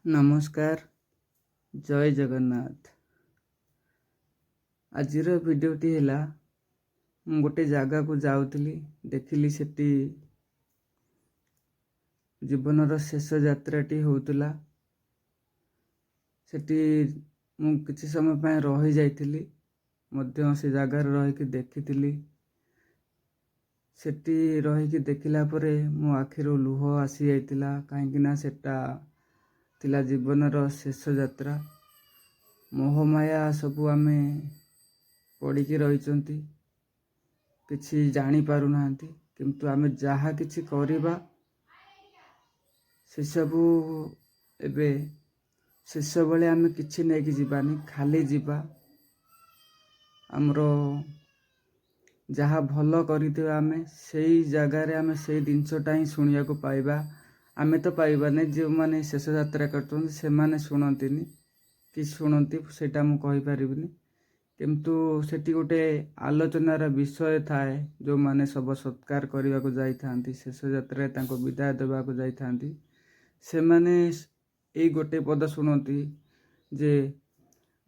ନମସ୍କାର, ଜୟ ଜଗନ୍ନାଥ। ଆଜିର ଭିଡ଼ିଓଟି ହେଲା, ମୁଁ ଗୋଟେ ଜାଗାକୁ ଯାଉଥିଲି, ଦେଖିଲି ସେଠି ଜୀବନର ଶେଷ ଯାତ୍ରାଟି ହେଉଥିଲା। ସେଠି ମୁଁ କିଛି ସମୟ ପାଇଁ ରହିଯାଇଥିଲି, ମଧ୍ୟ ସେ ଜାଗାରେ ରହିକି ଦେଖିଥିଲି। ସେଠି ରହିକି ଦେଖିଲା ପରେ ମୋ ଆଖିରୁ ଲୁହ ଆସିଯାଇଥିଲା, କାହିଁକିନା ସେଟା ଥିଲା ଜୀବନର ଶେଷ ଯାତ୍ରା। ମୋହମାୟା ସବୁ ଆମେ ପଡ଼ିକି ରହିଛନ୍ତି, କିଛି ଜାଣିପାରୁନାହାନ୍ତି। କିନ୍ତୁ ଆମେ ଯାହା କିଛି କରିବା ସେସବୁ ଏବେ ଶେଷବେଳେ ଆମେ କିଛି ନେଇକି ଯିବାନି, ଖାଲି ଯିବା। ଆମର ଯାହା ଭଲ କରିଥିବା ଆମେ ସେଇ ଜାଗାରେ ଆମେ ସେଇ ଜିନିଷଟା ହିଁ ଶୁଣିବାକୁ ପାଇବା। ଆମେ ତ ପାଇବାନି, ଯେଉଁମାନେ ଶେଷ ଯାତ୍ରା କରୁଛନ୍ତି ସେମାନେ ଶୁଣନ୍ତିନି କି ଶୁଣନ୍ତି ସେଇଟା ମୁଁ କହିପାରିବିନି। କିନ୍ତୁ ସେଠି ଗୋଟେ ଆଲୋଚନାର ବିଷୟ ଥାଏ। ଯେଉଁମାନେ ଶବ ସତ୍କାର କରିବାକୁ ଯାଇଥାନ୍ତି, ଶେଷ ଯାତ୍ରାରେ ତାଙ୍କୁ ବିଦାୟ ଦେବାକୁ ଯାଇଥାନ୍ତି, ସେମାନେ ଏଇ ଗୋଟେ ପଦ ଶୁଣନ୍ତି ଯେ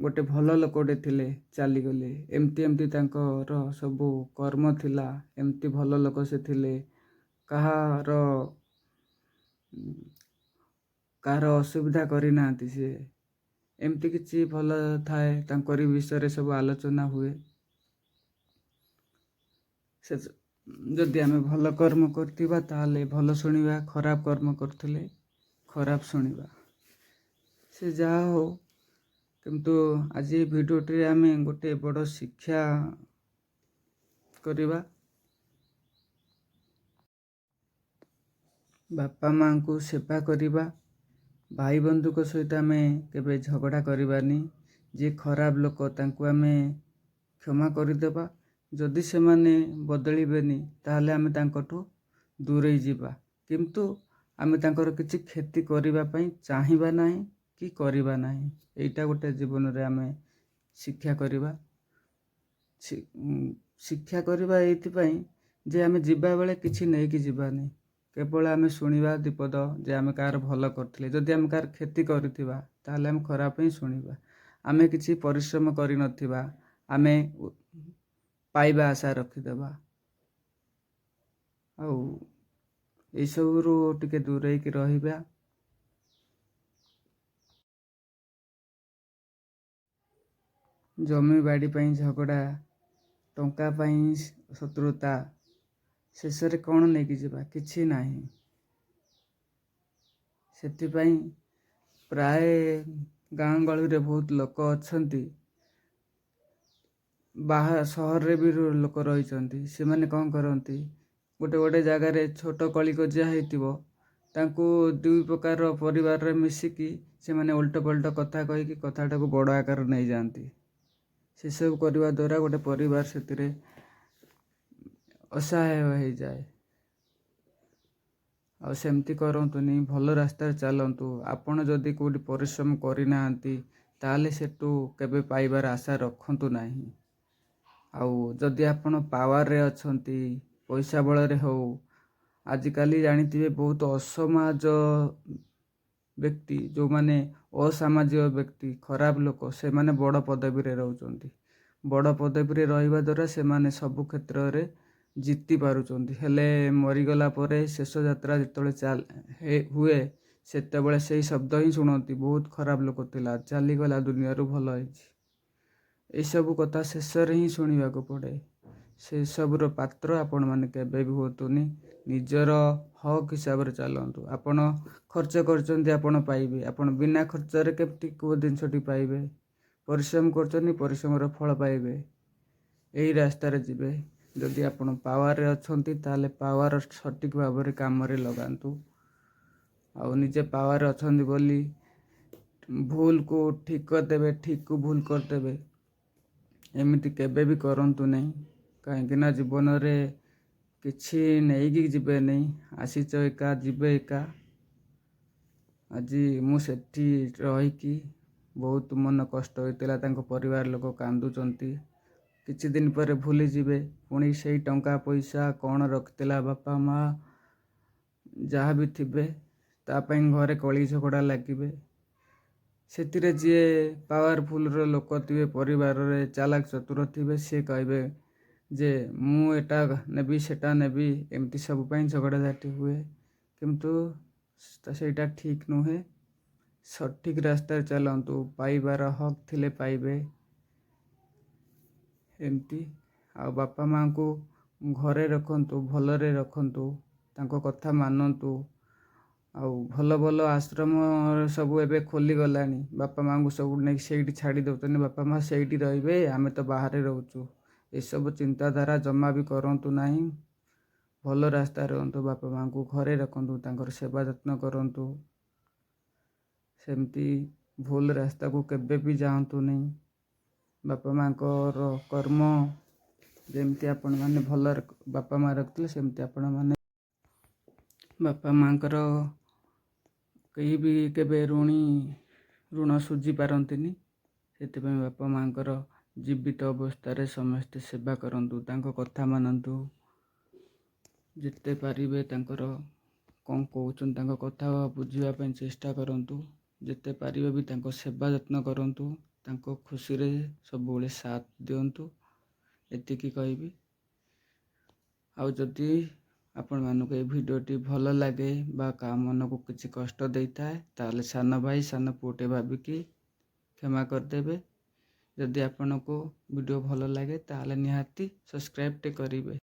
ଗୋଟେ ଭଲ ଲୋକଟେ ଥିଲେ, ଚାଲିଗଲେ। ଏମିତି ତାଙ୍କର ସବୁ କର୍ମ ଥିଲା, ଏମିତି ଭଲ ଲୋକ ସେ ଥିଲେ। କାହାର ଅସୁବିଧା କରିନାହାନ୍ତି ସିଏ। ଏମିତି କିଛି ଭଲ ଥାଏ, ତାଙ୍କରି ବିଷୟରେ ସବୁ ଆଲୋଚନା ହୁଏ। ଯଦି ଆମେ ଭଲ କର୍ମ କରିଥିବା ତାହେଲେ ଭଲ ଶୁଣିବା, ଖରାପ କର୍ମ କରୁଥିଲେ ଖରାପ ଶୁଣିବା। ସେ ଯାହା ହଉ, କିନ୍ତୁ ଆଜି ଭିଡ଼ିଓଟିରେ ଆମେ ଗୋଟେ ବଡ଼ ଶିକ୍ଷା କରିବା। ବାପା ମାଆଙ୍କୁ ସେବା କରିବା, ଭାଇ ବନ୍ଧୁଙ୍କ ସହିତ ଆମେ କେବେ ଝଗଡ଼ା କରିବାନି। ଯିଏ ଖରାପ ଲୋକ ତାଙ୍କୁ ଆମେ କ୍ଷମା କରିଦେବା। ଯଦି ସେମାନେ ବଦଳିବେନି ତାହେଲେ ଆମେ ତାଙ୍କଠୁ ଦୂରେଇ ଯିବା। କିନ୍ତୁ ଆମେ ତାଙ୍କର କିଛି କ୍ଷତି କରିବା ପାଇଁ ଚାହିଁବା ନାହିଁ କି କରିବା ନାହିଁ। ଏଇଟା ଗୋଟେ ଜୀବନରେ ଆମେ ଶିକ୍ଷା କରିବା। ଶିକ୍ଷା କରିବା ଏଇଥିପାଇଁ ଯେ ଆମେ ଯିବା ବେଳେ କିଛି ନେଇକି ଯିବାନି। କେବଳ ଆମେ ଶୁଣିବା ଦିପଦ ଯେ ଆମେ କାହାର ଭଲ କରିଥିଲେ। ଯଦି ଆମେ କାହାର କ୍ଷତି କରିଥିବା ତାହେଲେ ଆମେ ଖରାପ ହିଁ ଶୁଣିବା। ଆମେ କିଛି ପରିଶ୍ରମ କରିନଥିବା, ଆମେ ପାଇବା ଆଶା ରଖିଦେବା। ଆଉ ଏଇସବୁରୁ ଟିକେ ଦୂରେଇକି ରହିବା। ଜମି ବାଡ଼ି ପାଇଁ ଝଗଡ଼ା, ଟଙ୍କା ପାଇଁ ଶତ୍ରୁତା, ଶେଷରେ କ'ଣ ନେଇକି ଯିବା? କିଛି ନାହିଁ। ସେଥିପାଇଁ ପ୍ରାୟ ଗାଁ ଗହଳିରେ ବହୁତ ଲୋକ ଅଛନ୍ତି, ସହରରେ ବି ଲୋକ ରହିଛନ୍ତି। ସେମାନେ କ'ଣ କରନ୍ତି, ଗୋଟେ ଜାଗାରେ ଛୋଟ କଳିକଜିଆ ହେଇଥିବ, ତାଙ୍କୁ ଦୁଇ ପ୍ରକାର ପରିବାରରେ ମିଶିକି ସେମାନେ ଓଲଟ ପଲଟ କଥା କହିକି କଥାଟାକୁ ବଡ଼ ଆକାର ନେଇଯାଆନ୍ତି। ସେସବୁ କରିବା ଦ୍ୱାରା ଗୋଟେ ପରିବାର ସେଥିରେ ଅସହାୟ ହେଇଯାଏ। ଆଉ ସେମିତି କରନ୍ତୁନି, ଭଲ ରାସ୍ତାରେ ଚାଲନ୍ତୁ। ଆପଣ ଯଦି କେଉଁଠି ପରିଶ୍ରମ କରିନାହାନ୍ତି ତାହେଲେ ସେଠୁ କେବେ ପାଇବାର ଆଶା ରଖନ୍ତୁ ନାହିଁ। ଆଉ ଯଦି ଆପଣ ପାୱାରରେ ଅଛନ୍ତି, ପଇସା ବଳରେ ହଉ, ଆଜିକାଲି ଜାଣିଥିବେ ବହୁତ ଅସମାଜ ବ୍ୟକ୍ତି, ଯେଉଁମାନେ ଅସାମାଜିକ ବ୍ୟକ୍ତି, ଖରାପ ଲୋକ, ସେମାନେ ବଡ଼ ପଦବୀରେ ରହୁଛନ୍ତି। ବଡ଼ ପଦବୀରେ ରହିବା ଦ୍ୱାରା ସେମାନେ ସବୁ କ୍ଷେତ୍ରରେ ଜିତି ପାରୁଛନ୍ତି। ହେଲେ ମରିଗଲା ପରେ ଶେଷ ଯାତ୍ରା ଯେତେବେଳେ ହୁଏ, ସେତେବେଳେ ସେଇ ଶବ୍ଦ ହିଁ ଶୁଣନ୍ତି, ବହୁତ ଖରାପ ଲୋକ ଥିଲା, ଚାଲିଗଲା, ଦୁନିଆରୁ ଭଲ ହେଇଛି। ଏଇସବୁ କଥା ଶେଷରେ ହିଁ ଶୁଣିବାକୁ ପଡ଼େ। ସେସବୁର ପାତ୍ର ଆପଣମାନେ କେବେ ବି ହୁଅନ୍ତୁନି। ନିଜର ହକ୍ ହିସାବରେ ଚାଲନ୍ତୁ। ଆପଣ ଖର୍ଚ୍ଚ କରିଛନ୍ତି, ଆପଣ ପାଇବେ। ଆପଣ ବିନା ଖର୍ଚ୍ଚରେ କେମିତି କେଉଁ ଜିନିଷଟି ପାଇବେ? ପରିଶ୍ରମ କରୁଛନ୍ତି, ପରିଶ୍ରମର ଫଳ ପାଇବେ। ଏହି ରାସ୍ତାରେ ଯିବେ। ଯଦି ଆପଣ ପାୱାରରେ ଅଛନ୍ତି ତାହେଲେ ପାୱାର ସଠିକ୍ ଭାବରେ କାମରେ ଲଗାନ୍ତୁ। ଆଉ ନିଜେ ପାୱାରରେ ଅଛନ୍ତି ବୋଲି ଭୁଲକୁ ଠିକ୍ କରିଦେବେ, ଠିକ୍କୁ ଭୁଲ କରିଦେବେ, ଏମିତି କେବେ ବି କରନ୍ତୁ ନାହିଁ। କାହିଁକିନା ଜୀବନରେ କିଛି ନେଇକି ଯିବେନି, ଆସିଛ ଏକା, ଯିବେ ଏକା। ଆଜି ମୁଁ ସେଠି ରହିକି ବହୁତ ମନ କଷ୍ଟ ହୋଇଥିଲା। ତାଙ୍କ ପରିବାର ଲୋକ କାନ୍ଦୁଛନ୍ତି। କିଛି ଦିନ ପରେ ଭୁଲିଯିବେ। ପୁଣି ସେଇ ଟଙ୍କା ପଇସା କ'ଣ ରଖିଥିଲା, ବାପା ମା' ଯାହା ବି ଥିବେ, ତା ପାଇଁ ଘରେ କଳି ଝଗଡ଼ା ଲାଗିବେ। ସେଥିରେ ଯିଏ ପାୱାରଫୁଲ୍ର ଲୋକ ଥିବେ, ପରିବାରରେ ଚାଲାକ ଚତୁର ଥିବେ, ସିଏ କହିବେ ଯେ ମୁଁ ଏଟା ନେବି ସେଟା ନେବି, ଏମିତି ସବୁ ପାଇଁ ଝଗଡ଼ାଝାଟି ହୁଏ। କିନ୍ତୁ ସେଇଟା ଠିକ୍ ନୁହେଁ। ସଠିକ୍ ରାସ୍ତାରେ ଚାଲନ୍ତୁ, ପାଇବାର ହକ୍ ଥିଲେ ପାଇବେ। ଏମିତି ଆଉ ବାପା ମାଆଙ୍କୁ ଘରେ ରଖନ୍ତୁ, ଭଲରେ ରଖନ୍ତୁ, ତାଙ୍କ କଥା ମାନନ୍ତୁ। ଆଉ ଭଲ ଭଲ ଆଶ୍ରମ ସବୁ ଏବେ ଖୋଲିଗଲାଣି। ବାପା ମାଆଙ୍କୁ ସବୁ ନେଇକି ସେଇଠି ଛାଡ଼ି ଦେଉଛନ୍ତି, ବାପା ମାଆ ସେଇଠି ରହିବେ, ଆମେ ତ ବାହାରେ ରହୁଛୁ। ଏସବୁ ଚିନ୍ତାଧାରା ଜମା ବି କରନ୍ତୁ ନାହିଁ। ଭଲ ରାସ୍ତାରେ ରୁହନ୍ତୁ, ବାପା ମାଆଙ୍କୁ ଘରେ ରଖନ୍ତୁ, ତାଙ୍କର ସେବା ଯତ୍ନ କରନ୍ତୁ। ସେମିତି ଭୁଲ ରାସ୍ତାକୁ କେବେ ବି ଯାଆନ୍ତୁନି। ବାପା ମାଆଙ୍କର କର୍ମ ଯେମିତି ଆପଣମାନେ ଭଲରେ ବାପା ମାଆ ରଖିଥିଲେ, ସେମିତି ଆପଣମାନେ ବାପା ମାଆଙ୍କର କେହି ବି କେବେ ଋଣ ଶୁଝି ପାରନ୍ତିନି। ସେଥିପାଇଁ ବାପା ମାଆଙ୍କର ଜୀବିତ ଅବସ୍ଥାରେ ସମସ୍ତେ ସେବା କରନ୍ତୁ, ତାଙ୍କ କଥା ମାନନ୍ତୁ। ଯେତେ ପାରିବେ ତାଙ୍କର କ'ଣ କହୁଛନ୍ତି ତାଙ୍କ କଥା ବୁଝିବା ପାଇଁ ଚେଷ୍ଟା କରନ୍ତୁ। ଯେତେ ପାରିବେ ବି ତାଙ୍କ ସେବା ଯତ୍ନ କରନ୍ତୁ, ତାଙ୍କ ଖୁସିରେ ସବୁବେଳେ ସାଥ ଦିଅନ୍ତୁ। ଏତିକି କହିବି। ଆଉ ଯଦି ଆପଣମାନଙ୍କୁ এই ଭିଡ଼ିଓଟି ଭଲ ଲାଗେ ବା କାହା ମନକୁ କିଛି କଷ୍ଟ ଦେଇଥାଏ, ତାହେଲେ ସାନ ଭାଇ ସାନ ପୁଅଟେ ଭାବିକି କ୍ଷମା କରିଦେବେ। ଯଦି ଆପଣଙ୍କୁ ଭିଡ଼ିଓ ଭଲ ଲାଗେ ତାହେଲେ ନିହାତି ସବସ୍କ୍ରାଇବ୍ଟେ କରିବେ।